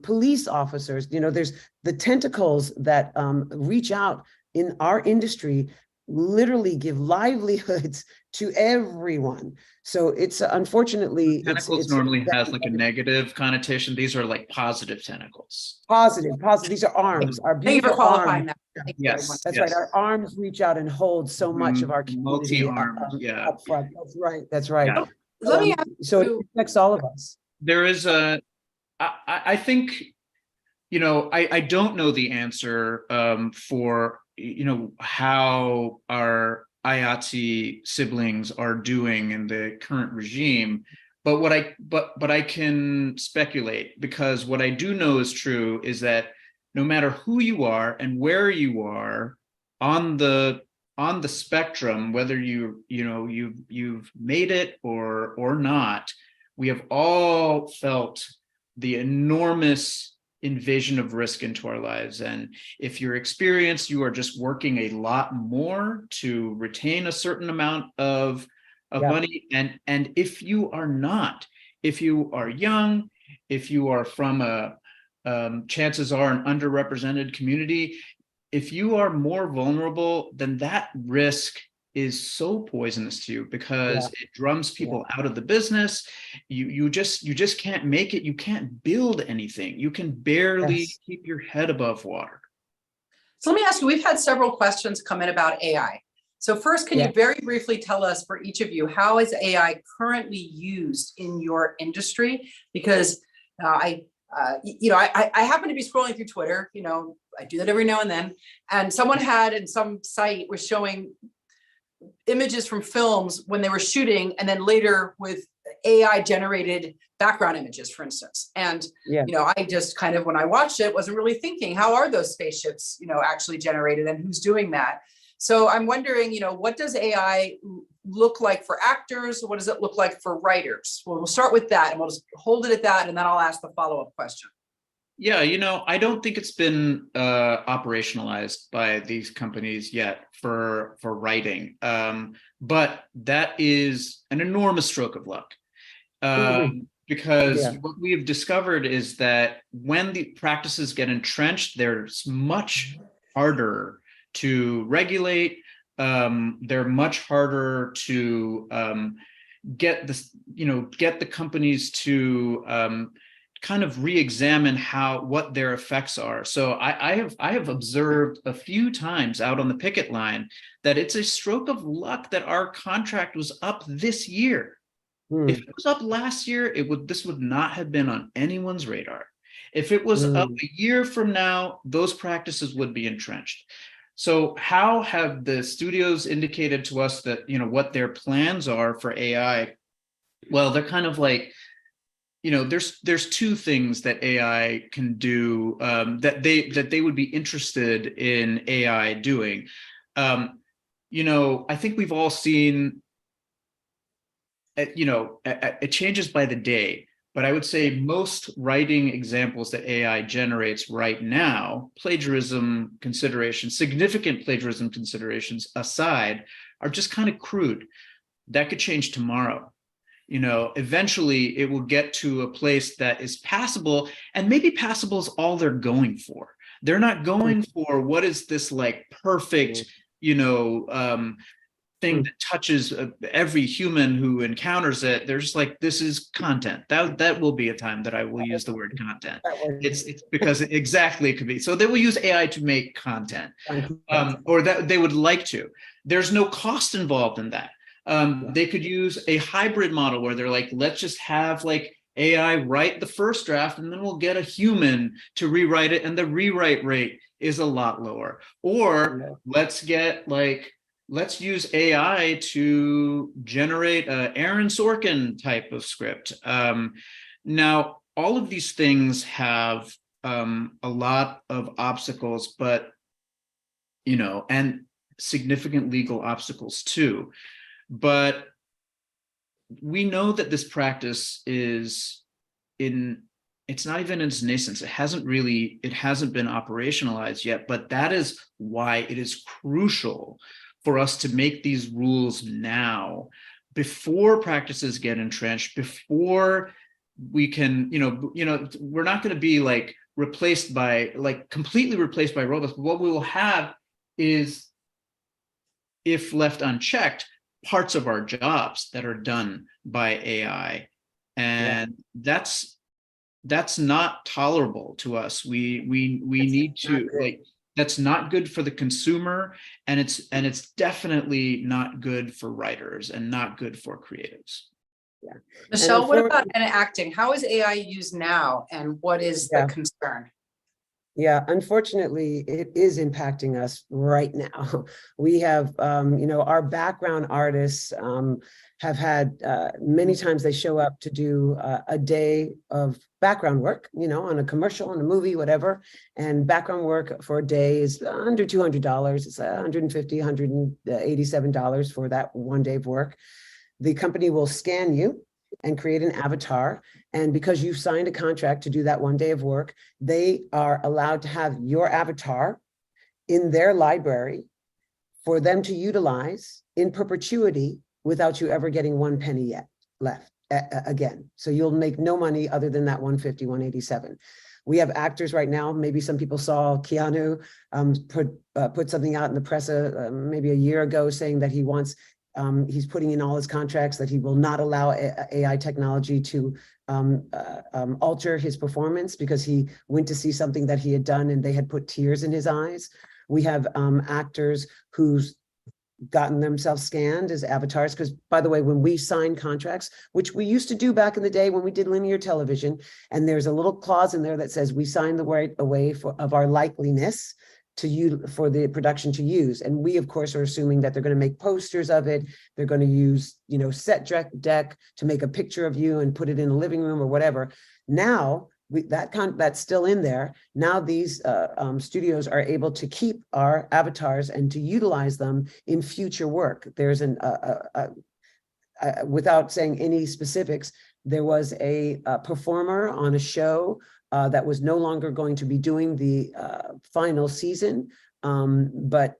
police officers. There's the tentacles that reach out in our industry, literally give livelihoods to everyone. So it's unfortunately
tentacles normally has like a negative connotation. These are like positive tentacles.
Positive. These are arms. Our
Thank you for
beautiful
qualifying
arms.
that.
Yes,
That's right. Our arms reach out and hold so much of our community up front. That's right.
Yeah.
Let me ask
so
you,
it affects all of us.
There is I think, I don't know the answer for, how our IATSE siblings are doing in the current regime. But but I can speculate, because what I do know is true is that no matter who you are and where you are on the spectrum, whether you've made it or not, we have all felt the enormous invasion of risk into our lives. And if you're experienced, you are just working a lot more to retain a certain amount of money. And if you are not, if you are young, if you are from a chances are an underrepresented community, if you are more vulnerable, then that risk is so poisonous to you, because it drums people out of the business. You just can't make it. You can't build anything. You can barely keep your head above water.
so let me ask you, we've had several questions come in about AI. So first, can you very briefly tell us, for each of you, how is AI currently used in your industry? Because I happen to be scrolling through Twitter, I do that every now and then. And someone had in some site was showing images from films when they were shooting, and then later with AI generated background images, for instance. And,
Yeah.
I just kind of, when I watched it, wasn't really thinking, how are those spaceships, actually generated and who's doing that? So I'm wondering, what does AI look like for actors? What does it look like for writers? Well, we'll start with that and we'll just hold it at that. And then I'll ask the follow-up question.
Yeah, I don't think it's been operationalized by these companies yet for writing, but that is an enormous stroke of luck. Because
Yeah.
what we have discovered is that when the practices get entrenched, they're much harder to regulate. They're much harder to get the companies to kind of re-examine what their effects are. So I have observed a few times out on the picket line that it's a stroke of luck that our contract was up this year. If it was up last year, this would not have been on anyone's radar. If it was up a year from now, those practices would be entrenched. So how have the studios indicated to us that, what their plans are for AI? Well, they're kind of like, there's two things that AI can do that they would be interested in AI doing. I think we've all seen, it changes by the day, but I would say most writing examples that AI generates right now, plagiarism considerations, significant plagiarism considerations aside, are just kind of crude. That could change tomorrow. Eventually it will get to a place that is passable, and maybe passable is all they're going for. They're not going for what is this like perfect, thing that touches every human who encounters it. They're just like, this is content. That will be a time that I will use the word content. It's because exactly it could be. So they will use AI to make content, or that they would like to. There's no cost involved in that. They could use a hybrid model where they're like, let's just have like AI write the first draft and then we'll get a human to rewrite it, and the rewrite rate is a lot lower. Or let's use AI to generate a Aaron Sorkin type of script. Now, all of these things have a lot of obstacles, but, and significant legal obstacles too. But we know that this practice it's not even in its nascence. It hasn't been operationalized yet, but that is why it is crucial for us to make these rules now, before practices get entrenched, before we can, we're not going to be like completely replaced by robots. But what we will have is, if left unchecked, parts of our jobs that are done by AI. And that's not tolerable to us. We need to that's not good for the consumer, and it's definitely not good for writers and not good for creatives.
Yeah.
Michelle, what about in acting? How is AI used now, and what is the concern?
Yeah, unfortunately, it is impacting us right now. We have, our background artists have had many times they show up to do a day of background work, on a commercial, on a movie, whatever. And background work for a day is under $200. It's $150, $187 for that one day of work. The company will scan you and create an avatar. And because you've signed a contract to do that one day of work, they are allowed to have your avatar in their library for them to utilize in perpetuity without you ever getting one penny yet left again. So you'll make no money other than that 150, 187. We have actors right now. Maybe some people saw Keanu put something out in the press maybe a year ago saying that he's putting in all his contracts that he will not allow AI technology to alter his performance, because he went to see something that he had done and they had put tears in his eyes. We have actors whose gotten themselves scanned as avatars. Because by the way, when we sign contracts, which we used to do back in the day when we did linear television, and there's a little clause in there that says we sign the right away of our likeliness to you for the production to use. And we, of course, are assuming that they're going to make posters of it. They're going to use, set deck to make a picture of you and put it in a living room or whatever. Now, that's still in there. Now these studios are able to keep our avatars and to utilize them in future work. There's without saying any specifics, there was a performer on a show that was no longer going to be doing the final season, but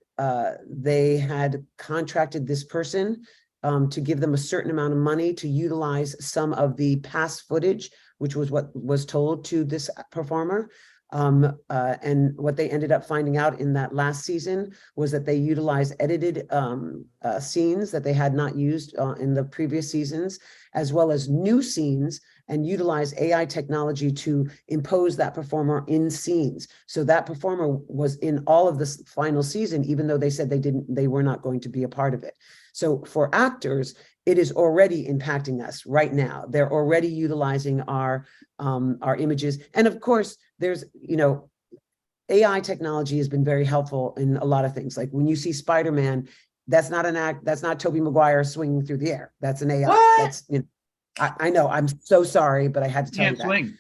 they had contracted this person to give them a certain amount of money to utilize some of the past footage, which was what was told to this performer. And what they ended up finding out in that last season was that they utilized edited scenes that they had not used in the previous seasons, as well as new scenes, and utilize AI technology to impose that performer in scenes. So that performer was in all of this final season, even though they said they were not going to be a part of it. So for actors, it is already impacting us right now. They're already utilizing our images. And of course, there's, AI technology has been very helpful in a lot of things. Like when you see Spider-Man, that's not an act, that's not Tobey Maguire swinging through the air. That's an AI.
What?
That's, I know, I'm so sorry, but I had to tell you
Can't
that.
swing.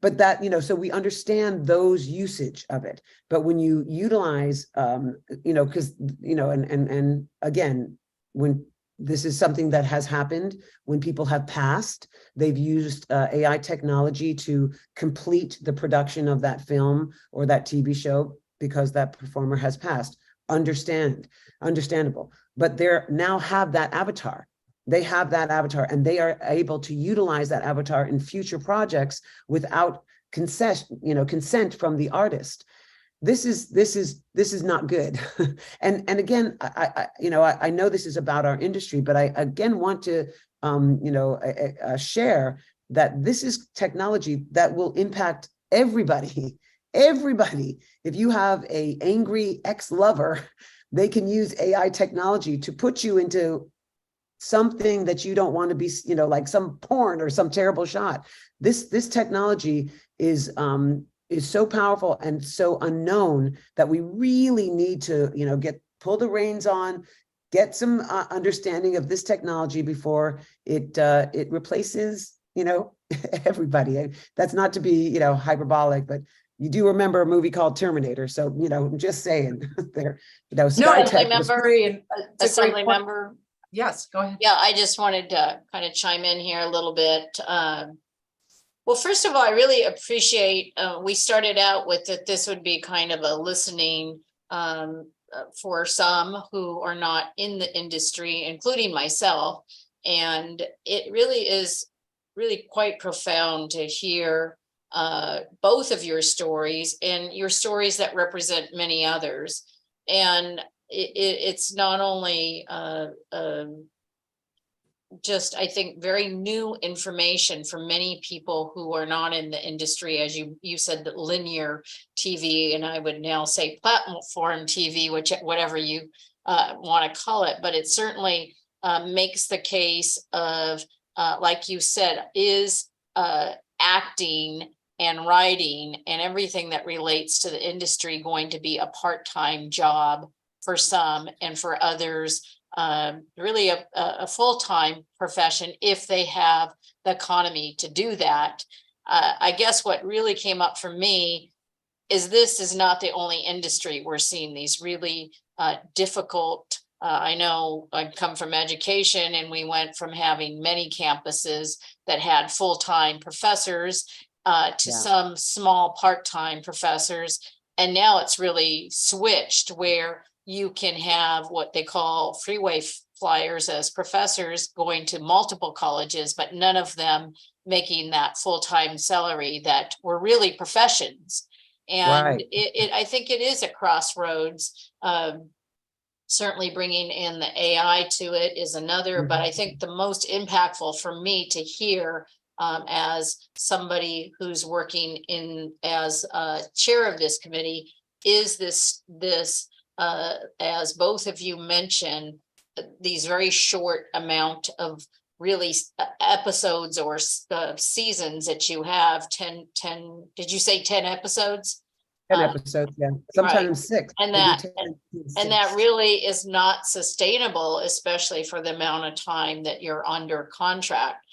But that, so we understand those usage of it. But when you utilize, because, and again, when this is something that has happened, when people have passed, they've used AI technology to complete the production of that film or that TV show because that performer has passed. Understandable. But they now have that avatar. They have that avatar, and they are able to utilize that avatar in future projects without consent from the artist. This is not good. and again, I know this is about our industry, but I again want to share that this is technology that will impact everybody. Everybody. If you have an angry ex-lover, they can use AI technology to put you into something that you don't want to be, like some porn or some terrible shot. This technology is so powerful and so unknown that we really need to, pull the reins on, get some understanding of this technology before it replaces, everybody. That's not to be, hyperbolic, but you do remember a movie called Terminator. So, I'm just saying there, SkyTech was
Assembly member.
Yes, go ahead.
Yeah, I just wanted to kind of chime in here a little bit. Well, first of all, I really appreciate, we started out with that this would be kind of a listening for some who are not in the industry, including myself. And it really is really quite profound to hear both of your stories and your stories that represent many others. And it's not only just, I think, very new information for many people who are not in the industry, as you said, that linear TV, and I would now say platform TV, whatever you want to call it, but it certainly makes the case of, like you said, is acting and writing and everything that relates to the industry going to be a part-time job for some, and for others, really a full-time profession if they have the economy to do that. I guess what really came up for me is this is not the only industry we're seeing these really difficult. I know I come from education, and we went from having many campuses that had full-time professors to some small part-time professors. And now it's really switched where you can have what they call freeway flyers as professors going to multiple colleges, but none of them making that full-time salary that were really professions. And I think it is a crossroads. Certainly bringing in the AI to it is another, but I think the most impactful for me to hear as somebody who's working in as chair of this committee is this as both of you mentioned, these very short amount of really episodes or seasons that you have, 10, did you say 10 episodes?
10 episodes, yeah, sometimes 6.
And
Maybe
that
10,
and that
6.
really is not sustainable, especially for the amount of time that you're under contract.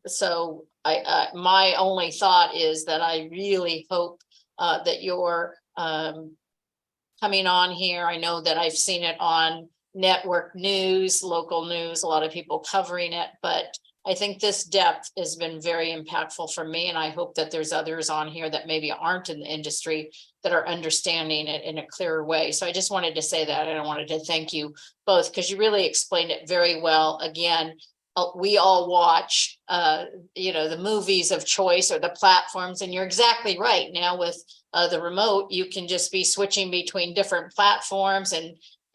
So my only thought is that I really hope that you're coming on here. I know that I've seen it on network news, local news, a lot of people covering it, but I think this depth has been very impactful for me. And I hope that there's others on here that maybe aren't in the industry that are understanding it in a clearer way. So I just wanted to say that, and I wanted to thank you both because you really explained it very well. Again, we all watch, the movies of choice or the platforms, and you're exactly right. Now with the remote, you can just be switching between different platforms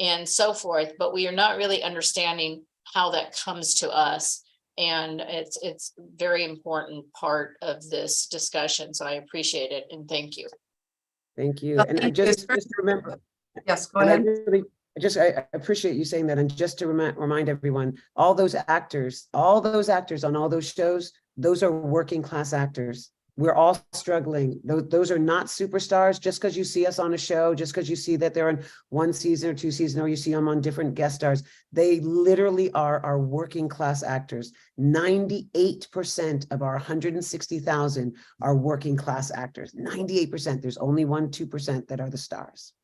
and so forth, but we are not really understanding how that comes to us. And it's very important part of this discussion. So I appreciate it and thank you.
Thank you.
Well,
And
thank you.
just remember,
Yes, go
and I
ahead.
really, I appreciate you saying that. And just to remind everyone, all those actors on all those shows, those are working class actors. We're all struggling. Those are not superstars. Just because you see us on a show, just because you see that they're in 1 season or 2 seasons, or you see them on different guest stars, they literally are our working class actors. 98% of our 160,000 are working class actors. 98%. There's only 1-2% that are the stars.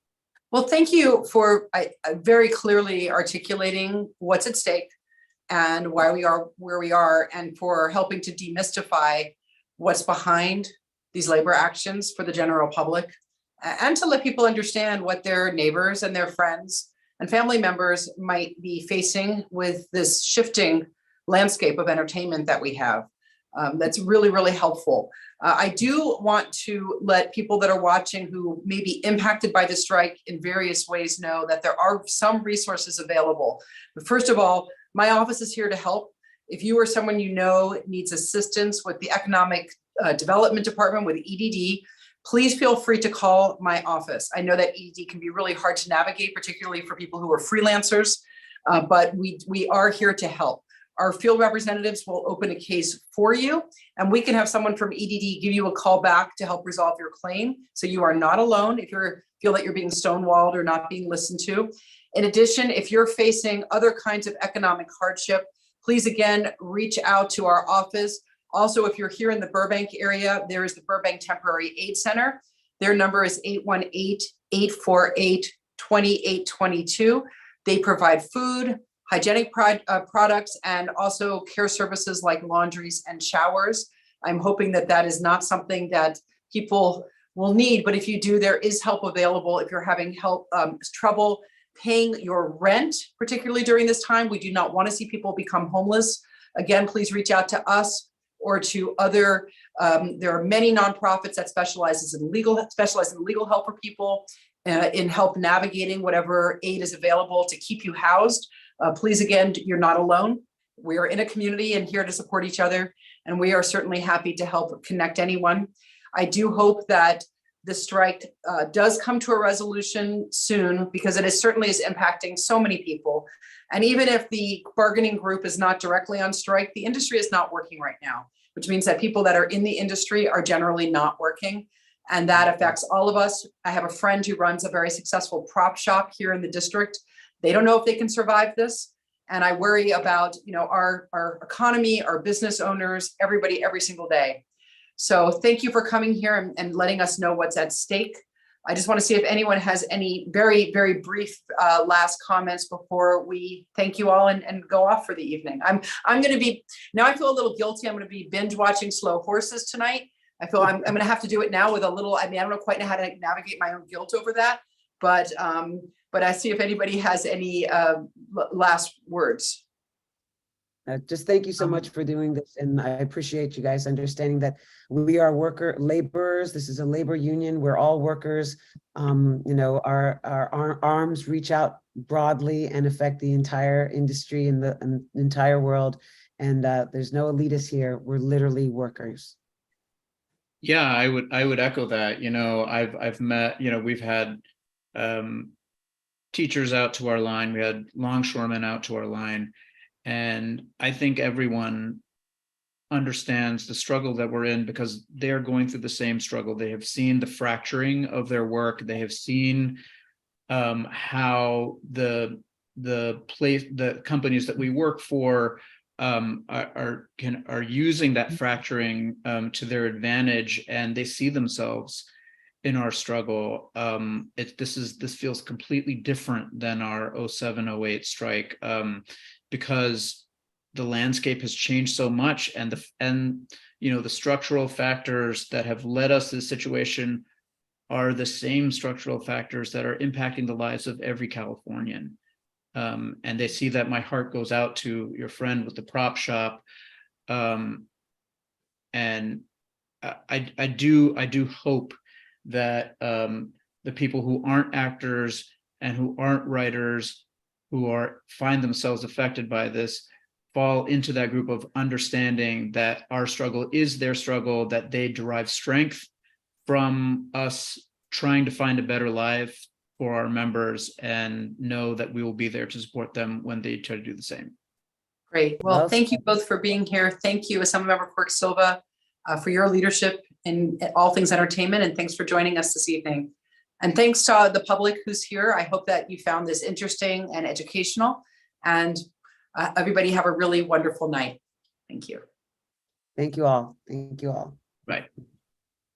Well, thank you for very clearly articulating what's at stake and why we are where we are, and for helping to demystify what's behind these labor actions for the general public, and to let people understand what their neighbors and their friends and family members might be facing with this shifting landscape of entertainment that we have. That's really, really helpful. I do want to let people that are watching who may be impacted by the strike in various ways know that there are some resources available. But first of all, my office is here to help. If you or someone you know needs assistance with the Economic Development Department with EDD, please feel free to call my office. I know that EDD can be really hard to navigate, particularly for people who are freelancers, but we are here to help. Our field representatives will open a case for you, and we can have someone from EDD give you a call back to help resolve your claim. So you are not alone if you feel that you're being stonewalled or not being listened to. In addition, if you're facing other kinds of economic hardship, please again, reach out to our office. Also, if you're here in the Burbank area, there is the Burbank Temporary Aid Center. Their number is 818-848-2822. They provide food, hygienic products, and also care services like laundries and showers. I'm hoping that that is not something that people will need, but if you do, there is help available if you're having trouble paying your rent, particularly during this time. We do not want to see people become homeless. Again, please reach out to us or to other, there are many nonprofits that specialize in legal help for people, in help navigating whatever aid is available to keep you housed. Please, again, you're not alone. We are in a community and here to support each other, and we are certainly happy to help connect anyone. I do hope that the strike does come to a resolution soon, because it certainly is impacting so many people. And even if the bargaining group is not directly on strike, the industry is not working right now, which means that people that are in the industry are generally not working. And that affects all of us. I have a friend who runs a very successful prop shop here in the district. They don't know if they can survive this. And I worry about, our economy, our business owners, everybody, every single day. So thank you for coming here and letting us know what's at stake. I just want to see if anyone has any very, very brief last comments before we thank you all and go off for the evening. I'm going to be, now I feel a little guilty. I'm going to be binge watching Slow Horses tonight. I feel I'm going to have to do it now with a little, I don't quite know how to navigate my own guilt over that, but I see if anybody has any last words.
Just thank you so much for doing this. And I appreciate you guys understanding that we are laborers. This is a labor union. We're all workers. Our arms reach out broadly and affect the entire industry and the entire world. And there's no elitists here. We're literally workers.
Yeah, I would echo that. I've met, we've had teachers out to our line, we had longshoremen out to our line, and I think everyone understands the struggle that we're in because they're going through the same struggle. They have seen the fracturing of their work. They have seen how the companies that we work for are using that fracturing to their advantage, and they see themselves in our struggle. This feels completely different than our 07-08 strike because the landscape has changed so much, and the structural factors that have led us to this situation are the same structural factors that are impacting the lives of every Californian. And they see that. My heart goes out to your friend with the prop shop. And I do hope that the people who aren't actors and who aren't writers, who find themselves affected by this, fall into that group of understanding that our struggle is their struggle, that they derive strength from us trying to find a better life for our members, and know that we will be there to support them when they try to do the same.
Great. Well,
Well
thank you both for being here. Thank you, Assemblymember Quirk Silva, for your leadership in all things entertainment, and thanks for joining us this evening. And thanks to the public who's here. I hope that you found this interesting and educational, and everybody have a really wonderful night. Thank you.
Thank you all. Thank you all.
Right.